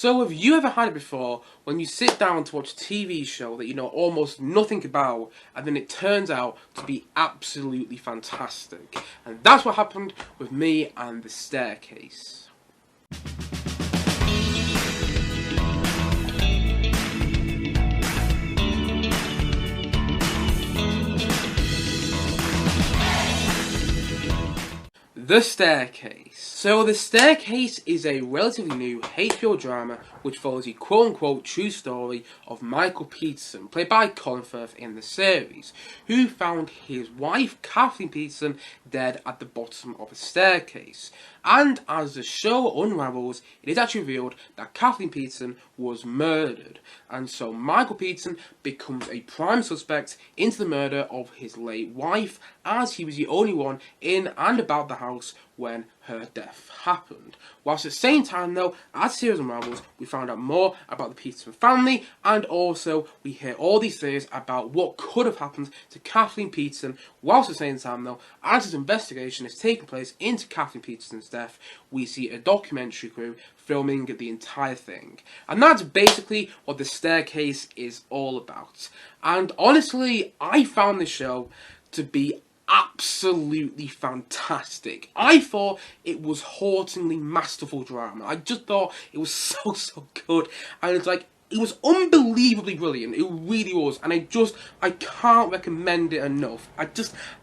So have you ever had it before when you sit down to watch a TV show that you know almost nothing about and then it turns out to be absolutely fantastic? And that's what happened with me and The Staircase. The Staircase. So The Staircase is a relatively new HBO drama which follows the quote-unquote true story of Michael Peterson, played by Colin Firth in the series, who found his wife Kathleen Peterson dead at the bottom of a staircase. And as the show unravels, it is actually revealed that Kathleen Peterson was murdered. And so Michael Peterson becomes a prime suspect into the murder of his late wife, as he was the only one in and about the house when her death happened. Whilst at the same time though, as the series unravels, we find out more about the Peterson family, and also we hear all these theories about what could have happened to Kathleen Peterson. Whilst at the same time though, as this investigation is taking place into Kathleen Peterson's death, we see a documentary crew filming the entire thing. And that's basically what The Staircase is all about. And honestly, I found this show to be absolutely fantastic. I thought it was hauntingly masterful drama. I just thought it was so good. And it's like, it was unbelievably brilliant. It really was. And I can't recommend it enough.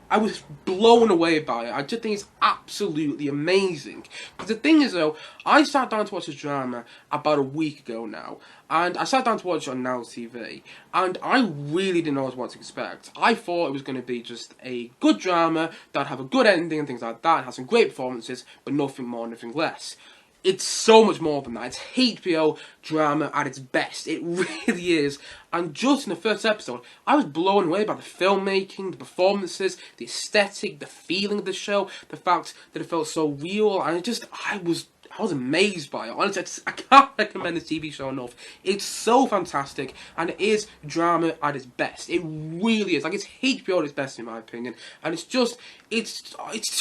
I was blown away by it. I just think it's absolutely amazing. Because the thing is though, I sat down to watch this drama about a week ago now. And I sat down to watch it on Now TV. And I really didn't know what to expect. I thought it was going to be just a good drama that'd have a good ending and things like that. It has some great performances, but nothing more, nothing less. It's so much more than that. It's HBO drama at its best. It really is. And just in the first episode, I was blown away by the filmmaking, the performances, the aesthetic, the feeling of the show, the fact that it felt so real, and I was amazed by it. Honestly, I can't recommend this TV show enough. It's so fantastic, and it is drama at its best. It really is. Like, it's HBO at its best, in my opinion. And it's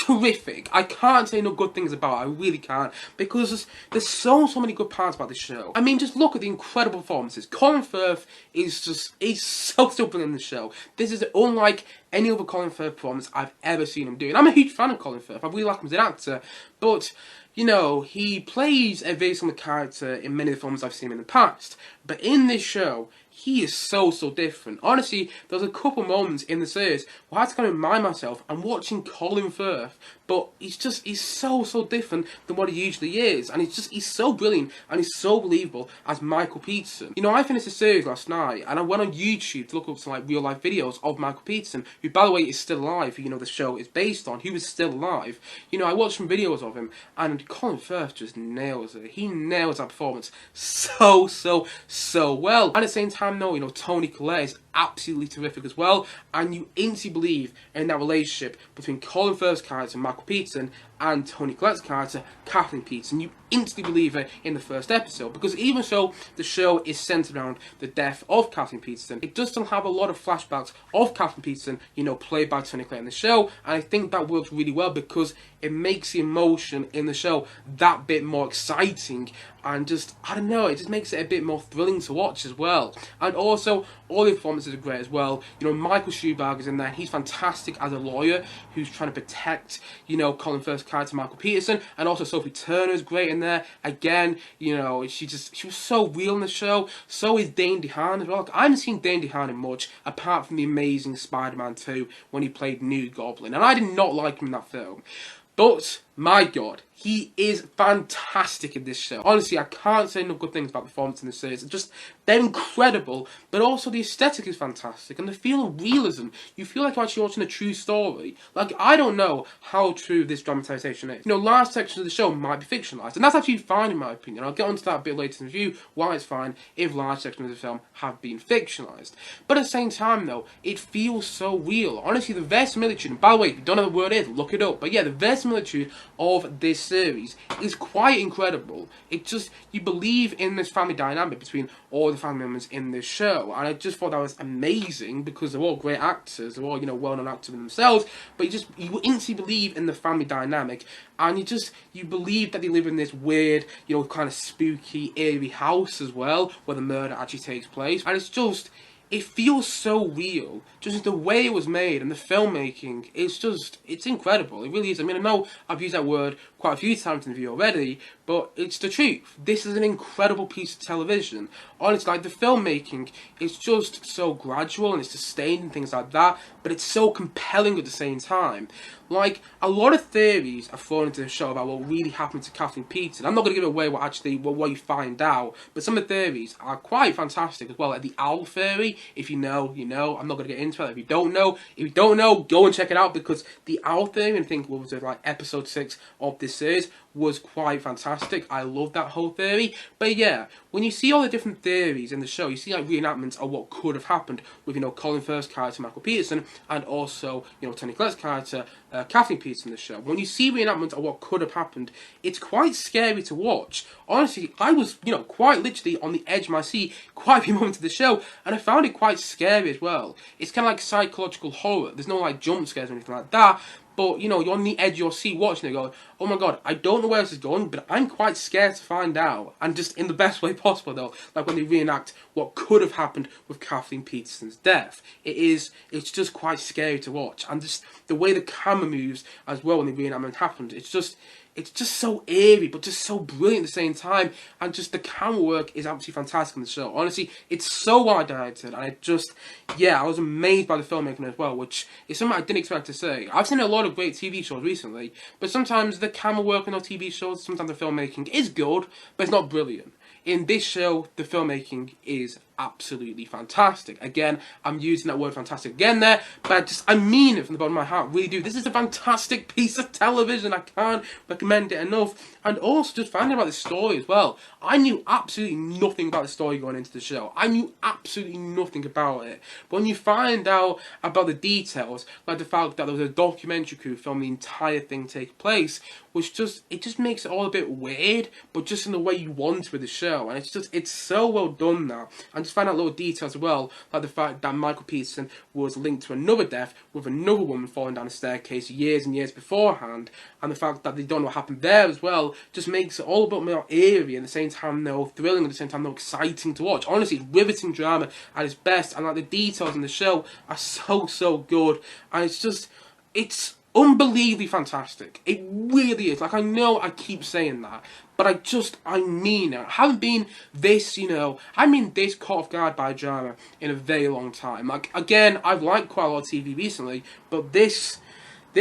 terrific. I can't say no good things about it. I really can't. Because there's so many good parts about this show. I mean, just look at the incredible performances. Colin Firth he's so brilliant in the show. This is unlike any other Colin Firth performance I've ever seen him do. And I'm a huge fan of Colin Firth. I really like him as an actor. But you know, he plays a very similar character in many of the films I've seen him in the past. But in this show, he is so different. Honestly, there's a couple moments in the series where I had to kind of remind myself, I'm watching Colin Firth, but he's so different than what he usually is. And he's so brilliant and he's so believable as Michael Peterson. You know, I finished the series last night and I went on YouTube to look up some like real life videos of Michael Peterson, who by the way is still alive, who you know the show is based on. He was still alive. You know, I watched some videos of him and Colin Firth just nails it. He nails that performance so well. At the same time though, you know, Toni Collette is absolutely terrific as well, and you instantly believe in that relationship between Colin Firth's character, Michael Peterson, and Toni Collette's character, Kathleen Peterson. You instantly believe her in the first episode, because even so, the show is centered around the death of Kathleen Peterson. It does still have a lot of flashbacks of Kathleen Peterson, you know, played by Toni Collette in the show, and I think that works really well because it makes the emotion in the show that bit more exciting, and I don't know, it just makes it a bit more thrilling to watch as well. And also, all the performances are great as well. You know, Michael Stuhlbarg in there. He's fantastic as a lawyer who's trying to protect, you know, Colin Firth's character, Michael Peterson. And also Sophie Turner's great in there. Again, you know, she was so real in the show. So is Dane DeHaan as well. Like, I haven't seen Dane DeHaan in much, apart from the amazing Spider-Man 2 when he played New Goblin. And I did not like him in that film. But, my God, he is fantastic in this show. Honestly, I can't say enough good things about the performance in this series. They're incredible, but also the aesthetic is fantastic, and the feel of realism. You feel like you're actually watching a true story. Like, I don't know how true this dramatization is. You know, large sections of the show might be fictionalized, and that's actually fine in my opinion. I'll get onto that a bit later in the review, why it's fine if large sections of the film have been fictionalized. But at the same time, though, it feels so real. Honestly, the verisimilitude, and by the way, if you don't know what the word is, look it up. But yeah, the verisimilitude of this series is quite incredible. It just, you believe in this family dynamic between all the family members in this show, and I just thought that was amazing because they're all great actors, they're all, you know, well-known actors in themselves, but you instantly believe in the family dynamic, and you believe that they live in this weird, you know, kind of spooky, eerie house as well, where the murder actually takes place, and it feels so real. Just the way it was made and the filmmaking, it's incredible. It really is. I mean, I know I've used that word quite a few times in the video already, but it's the truth. This is an incredible piece of television. Honestly, like, the filmmaking is just so gradual and it's sustained and things like that, but it's so compelling at the same time. Like, a lot of theories are thrown into the show about what really happened to Kathleen Peterson. I'm not going to give away what you find out, but some of the theories are quite fantastic as well. Like the owl theory, if you know, you know. I'm not going to get into it. If you don't know, go and check it out, because the owl theory, and I think what was it, like episode 6 of this series, was quite fantastic. I love that whole theory. But yeah, when you see all the different theories in the show, you see like reenactments of what could have happened with, you know, Colin Firth's character Michael Peterson, and also, you know, Toni Collette's character Kathleen Peterson in the show. When you see reenactments of what could have happened, it's quite scary to watch. Honestly, I was, you know, quite literally on the edge of my seat quite a few moments of the show, and I found it quite scary as well. It's kind of like psychological horror. There's no like jump scares or anything like that. But, you know, you're on the edge of your seat watching it going, oh my god, I don't know where this is going, but I'm quite scared to find out. And just in the best way possible, though. Like when they reenact what could have happened with Kathleen Peterson's death. It's just quite scary to watch. And just the way the camera moves as well when the reenactment happened, it's just so eerie, but just so brilliant at the same time. And just the camera work is absolutely fantastic in the show. Honestly, it's so well directed, and I was amazed by the filmmaking as well, which is something I didn't expect to say. I've seen a lot of great TV shows recently, but sometimes the camera work in those TV shows, sometimes the filmmaking is good, but it's not brilliant. In this show, the filmmaking is absolutely fantastic. Again, I'm using that word fantastic again there, but I mean it from the bottom of my heart, really do. This is a fantastic piece of television. I can't recommend it enough. And also, just finding about the story as well. I knew absolutely nothing about the story going into the show. I knew absolutely nothing about it. But when you find out about the details, like the fact that there was a documentary crew filming the entire thing take place, it just makes it all a bit weird, but just in the way you want with the show. And it's so well done now. And just find out little details as well, like the fact that Michael Peterson was linked to another death with another woman falling down a staircase years and years beforehand, and the fact that they don't know what happened there as well just makes it all a bit more eerie, and at the same time though thrilling, at the same time though exciting to watch. Honestly, it's riveting drama at its best, and like the details in the show are so good, and it's unbelievably fantastic. It really is. Like, I know I keep saying that, but I mean it. I haven't been this, this caught off guard by drama in a very long time. Like, again, I've liked quite a lot of TV recently, but this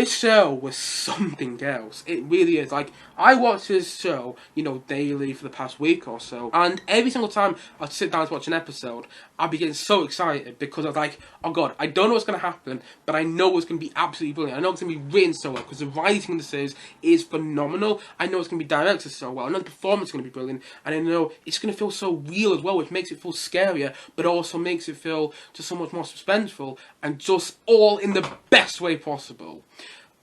show was something else. It really is. Like, I watch this show, daily for the past week or so, and every single time I sit down to watch an episode, I'll be getting so excited because I was like, oh god, I don't know what's going to happen, but I know it's going to be absolutely brilliant. I know it's going to be written so well because the writing in the series is phenomenal. I know it's going to be directed so well. I know the performance is going to be brilliant, and I know it's going to feel so real as well, which makes it feel scarier, but also makes it feel just so much more suspenseful, and just all in the best way possible.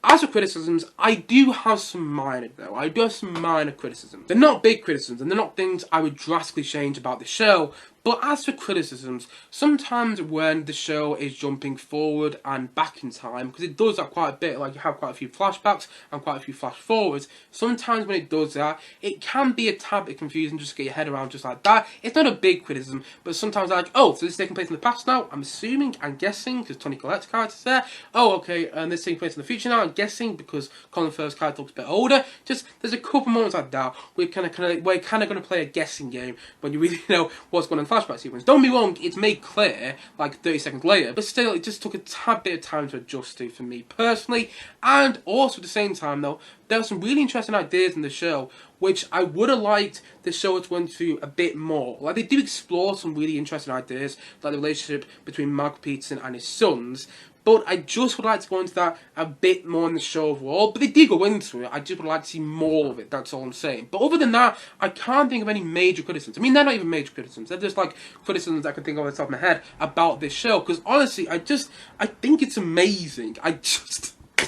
As for criticisms, I do have some minor, though. I do have some minor criticisms. They're not big criticisms, and they're not things I would drastically change about the show. But as for criticisms, sometimes when the show is jumping forward and back in time, because it does that quite a bit, like you have quite a few flashbacks and quite a few flash forwards, sometimes when it does that, it can be a tad bit confusing just to get your head around just like that. It's not a big criticism, but sometimes I'm like, oh, so this is taking place in the past now? I'm assuming, I'm guessing, because Toni Collette's character's there. Oh, okay, and this is taking place in the future now, I'm guessing, because Colin Firth's character looks a bit older. Just, there's a couple moments like that where we're kind of going to play a guessing game when you really know what's going on in the flashback sequence. Don't be wrong, it's made clear like 30 seconds later, but still, it just took a tad bit of time to adjust to for me personally. And also at the same time though, there are some really interesting ideas in the show which I would have liked the show to run through a bit more. Like, they do explore some really interesting ideas, like the relationship between Michael Peterson and his sons, but I just would like to go into that a bit more in the show overall. But they did go into it, I just would like to see more of it, that's all I'm saying. But other than that, I can't think of any major criticisms. I mean, they're not even major criticisms, they're just like criticisms I can think of off the top of my head about this show. Because honestly, I think it's amazing.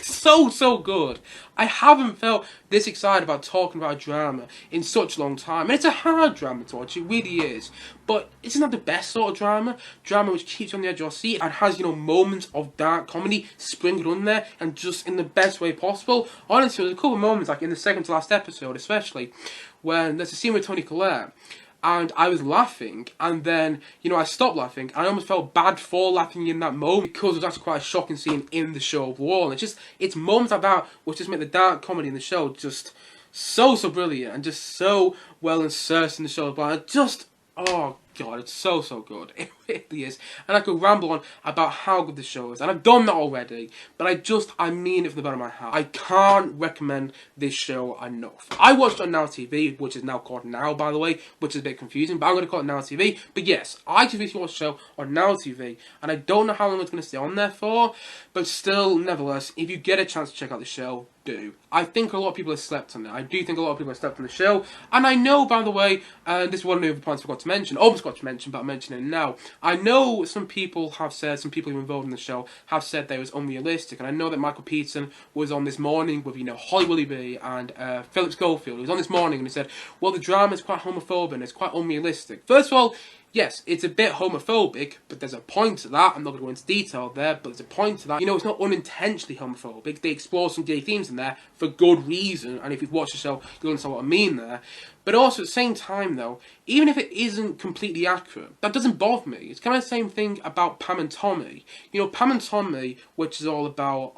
so good. I haven't felt this excited about talking about drama in such a long time. And it's a hard drama to watch, it really is. But it's not the best sort of drama. Drama which keeps you on the edge of your seat and has, moments of dark comedy sprinkled in there and just in the best way possible. Honestly, there's a couple of moments, like in the second to last episode especially, when there's a scene with Tony Collette. And I was laughing, and then, I stopped laughing. I almost felt bad for laughing in that moment because it was actually quite a shocking scene in the show overall. And it's moments like that which just make the dark comedy in the show just so brilliant and just so well inserted in the show. But oh god, it's so good. It really is. And I could ramble on about how good the show is. And I've done that already. But I mean it from the bottom of my heart. I can't recommend this show enough. I watched it on Now TV, which is now called Now, by the way, which is a bit confusing. But I'm going to call it Now TV. But yes, I just recently watched the show on Now TV. And I don't know how long it's going to stay on there for. But still, nevertheless, if you get a chance to check out the show, do. I think a lot of people have slept on it. I do think a lot of people have slept on the show. And I know, by the way, this is one of the other points I forgot to mention. Almost forgot to mention, but I'm mentioning it now. I know some people have said, some people who were involved in the show have said that it was unrealistic. And I know that Michael Peterson was on This Morning with, Holly Willoughby and Philip Schofield. He was on This Morning and he said, well, the drama is quite homophobic and it's quite unrealistic. First of all, yes, it's a bit homophobic, but there's a point to that. I'm not going to go into detail there, but there's a point to that. It's not unintentionally homophobic. They explore some gay themes in there for good reason, and if you've watched the show, you'll understand what I mean there. But also, at the same time, though, even if it isn't completely accurate, that doesn't bother me. It's kind of the same thing about Pam and Tommy. Pam and Tommy, which is all about,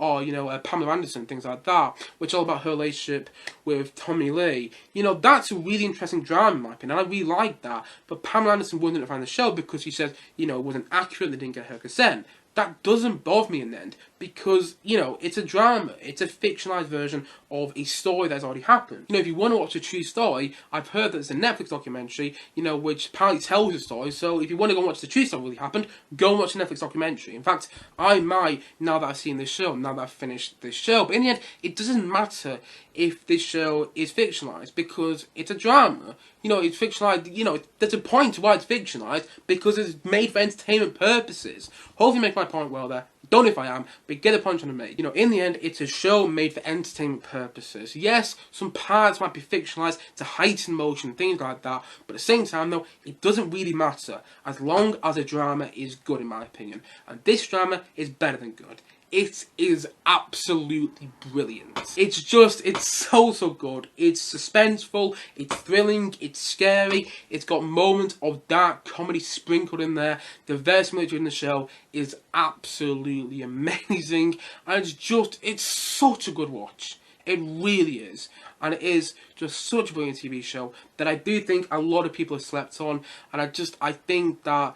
Pamela Anderson, things like that, which is all about her relationship with Tommy Lee. That's a really interesting drama, in my opinion, and I really like that. But Pamela Anderson wouldn't find the show because she said, it wasn't accurate, they didn't get her consent. That doesn't bother me in the end because, it's a drama. It's a fictionalized version of a story that's already happened. If you want to watch a true story, I've heard that there's a Netflix documentary, which apparently tells the story. So if you want to go and watch the true story that really happened, go and watch the Netflix documentary. In fact, I might, now that I've seen this show, now that I've finished this show. But in the end, it doesn't matter if this show is fictionalized because it's a drama. It's fictionalized, there's a point to why it's fictionalized because it's made for entertainment purposes. Hopefully make my point well there. Don't know if I am, but get the point I'm trying to make. In the end, it's a show made for entertainment purposes. Yes, some parts might be fictionalized to heighten emotion, things like that, but at the same time, though, it doesn't really matter as long as a drama is good, in my opinion. And this drama is better than good. It is absolutely brilliant. It's so good. It's suspenseful, it's thrilling, it's scary, it's got moments of dark comedy sprinkled in there. The versatility in the show is absolutely amazing, and it's such a good watch. It really is. And it is just such a brilliant TV show that I do think a lot of people have slept on, and I think that...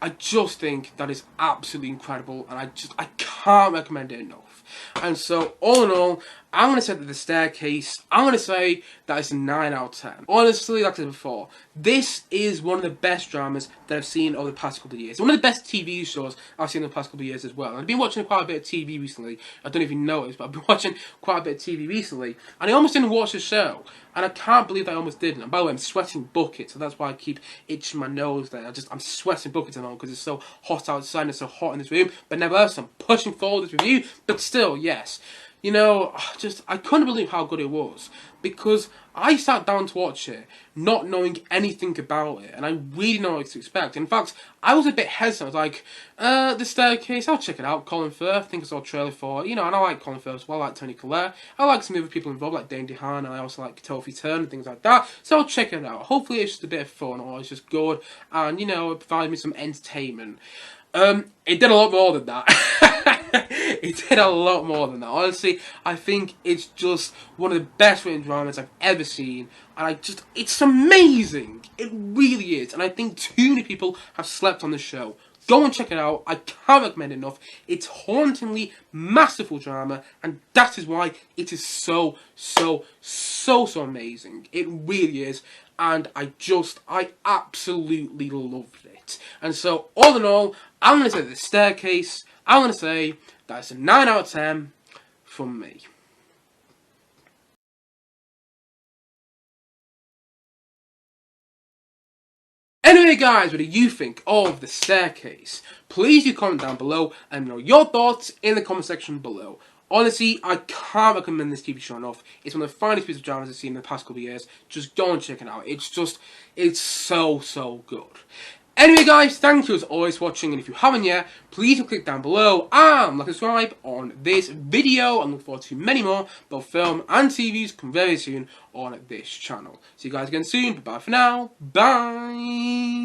I just think that is absolutely incredible, and I can't recommend it enough. And so, all in all, I'm going to say that The Staircase, I'm going to say that it's a 9 out of 10. Honestly, like I said before, this is one of the best dramas that I've seen over the past couple of years. One of the best TV shows I've seen in the past couple of years as well. And I've been watching quite a bit of TV recently. I don't know if you noticed, but I've been watching quite a bit of TV recently. And I almost didn't watch the show. And I can't believe that I almost didn't. And by the way, I'm sweating buckets, so that's why I keep itching my nose there. I'm sweating buckets and all because it's so hot outside and it's so hot in this room. But nevertheless, I'm pushing forward this review. But still, yes. I couldn't believe how good it was because I sat down to watch it not knowing anything about it, and I really know what to expect. In fact, I was a bit hesitant. I was like, The Staircase, I'll check it out. Colin Firth, I think I saw a trailer for it, and I like Colin Firth as well, I like Tony Collette. I like some other people involved, like Dane DeHaan, and I also like Tofi Turner and things like that, so I'll check it out. Hopefully it's just a bit of fun, or it's just good, and, it provides me some entertainment. It did a lot more than that. It did a lot more than that. Honestly, I think it's just one of the best written dramas I've ever seen. And it's amazing. It really is. And I think too many people have slept on the show. Go and check it out. I can't recommend it enough. It's hauntingly masterful drama. And that is why it is so amazing. It really is. And I absolutely loved it. And so, all in all, I'm going to say The Staircase. I'm going to say that's a 9 out of 10 from me. Anyway guys, what do you think of The Staircase? Please do comment down below and know your thoughts in the comment section below. Honestly, I can't recommend this TV show enough. It's one of the finest pieces of dramas I've seen in the past couple of years. Just go and check it out. It's so good. Anyway guys, thank you as always for watching, and if you haven't yet, please do click down below and like and subscribe on this video, and look forward to many more, both film and TVs, come very soon on this channel. See you guys again soon, bye for now, bye!